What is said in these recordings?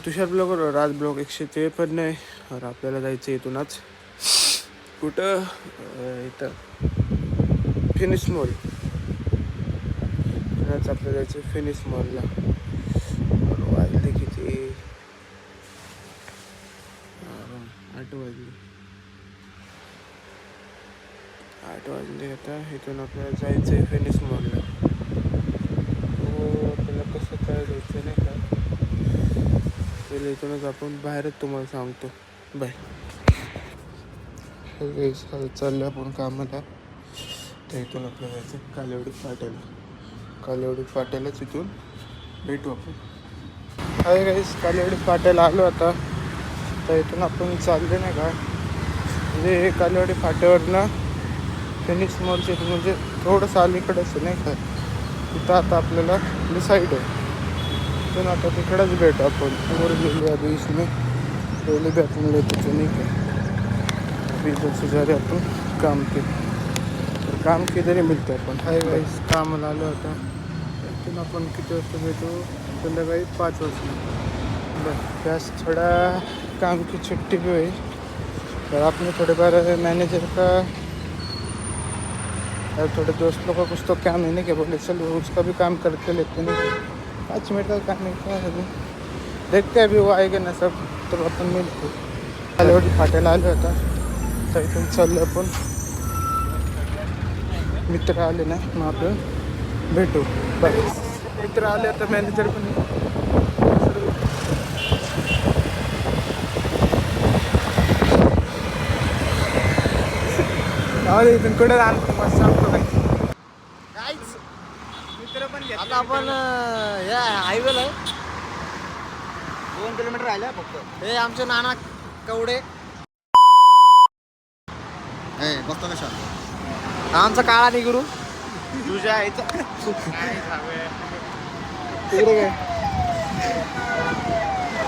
तुषार blogger राज blog 153 आहे. और आपल्याला जायचं इथूनच कुठं इथं फिनिश मॉल. इथूनच आपल्याला जायचं फिनिश मॉलला. वाजले किती 8 वाजले आता. इथून आपल्याला जायचं आहे फिनिश मॉलला. आपल्याला कसं काय जायचं नाही का पहिले इथूनच आपण बाहेरच तुम्हाला सांगतो. बाय. चाललं आपण कामाला. तर इथून आपल्याला जायचं कालेवडी फाट्यालाच इथून भेटू आपण. हाय गाईस, कालेवडी फाट्याला आलो आता. तर इथून आपण चाललो नाही का म्हणजे कालेवडी फाट्यावरनं फिनिक्स मॉलच्या इथून म्हणजे थोडंसं अलीकडंच नाही का. तिथं आता आपल्याला आपली साईड आहे. तिथून आता तिकडंच भेटू आपण. लिहिली आधी इसमें पहले भी आपण लेतो नाही का. अभी इधर से जा रहे अपन काम के. तर काम किधर ही मिळतं आपण. हाय गाईस, कामाला आलो आता. इथून आपण किती वाजता भेटू? संध्याकाळी 5 वाजता. बस त्यास थोड़ा काम की छुट्टी भी हुई. और आपने थोड़े बार मैनेजर का और थोड़े दोस्त लोग का कुछ तो काम है नहीं क्या, बोले चलो उसका भी काम करके लेते नहीं. 5 मिनट का काम है क्या अभी, देखते हैं अभी वो आएगा ना सब तो अपन मिलते. कालेवडी फाट्याला आलो होता. तर इथून चाललो आपण. मित्र आले ना मग आपण भेटू. बाय. मित्र आले आता, मॅनेजर पण आले. इथून कडे आणतो मग सांगतो काय. मित्र पण आता आपण या हायवेला आहे. 2 किलोमीटर राहिले फक्त. हे आमचे नाना कवडे. बसतो कशा आमचा काळा निगरू. तुझ्या आईचा तिकडे काय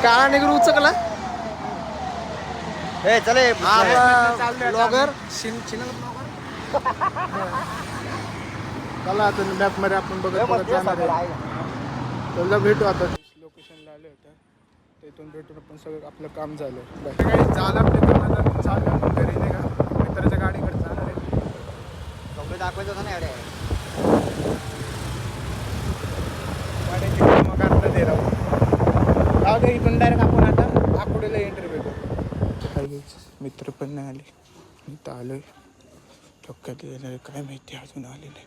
काळा निगरू उचकला. हे चले ब्लॉगर चिनल ब्लॉगर. चला आता मॅपमध्ये आपण बघत जाणार आहे. त्याला भेटू आता. लोकेशनला आले होते. तर इथून भेटून आपण सगळं आपलं काम झालं. काही झालं आपलं काम. चालू आपण घरी नाही का मित्राच्या गाडीकडे जाणार आहे. कपडे दाखवायचं होतं ना एवढे. गाड्याची कामं करता दे राहू. राहू दे. इथून डायरेक्ट आपण आता आकुडेला एंट्री भेटू. मित्र पण नाही आले. मी तर आलोय. डोक्यात येणार काय माहिती अजून आले नाही.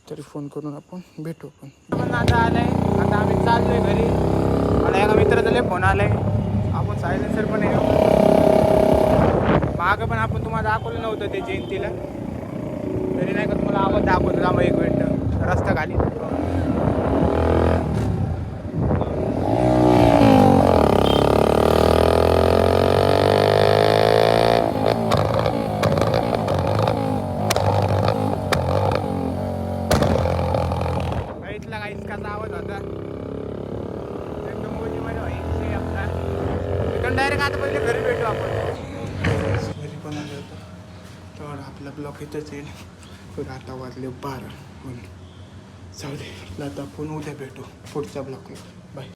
तरी फोन करून आपण भेटू. आपण आता आलंय. आता आम्ही चाललोय घरी. मला एका मित्राचा फोन आलाय. आपण सायलेन्सर पण आहे. मागं पण आपण तुम्हाला दाखवलं नव्हतं ते जयंतीला. तरी नाही का तुम्हाला आवाज दाखवतो. थांबा 1 मिनिट. रस्ता खाली आवाज होता एकदम मोजीमध्ये व्हायची आपला. इकडून डायरेक्ट आता पहिले घरी भेटू आपण. घरी पण आलो होतो तर आपला ब्लॉक इथंच येईल. तर आता वाजले 12 म्हणून जाऊ दे. आता आपण उद्या भेटू पुढच्या ब्लॉकला. बाय.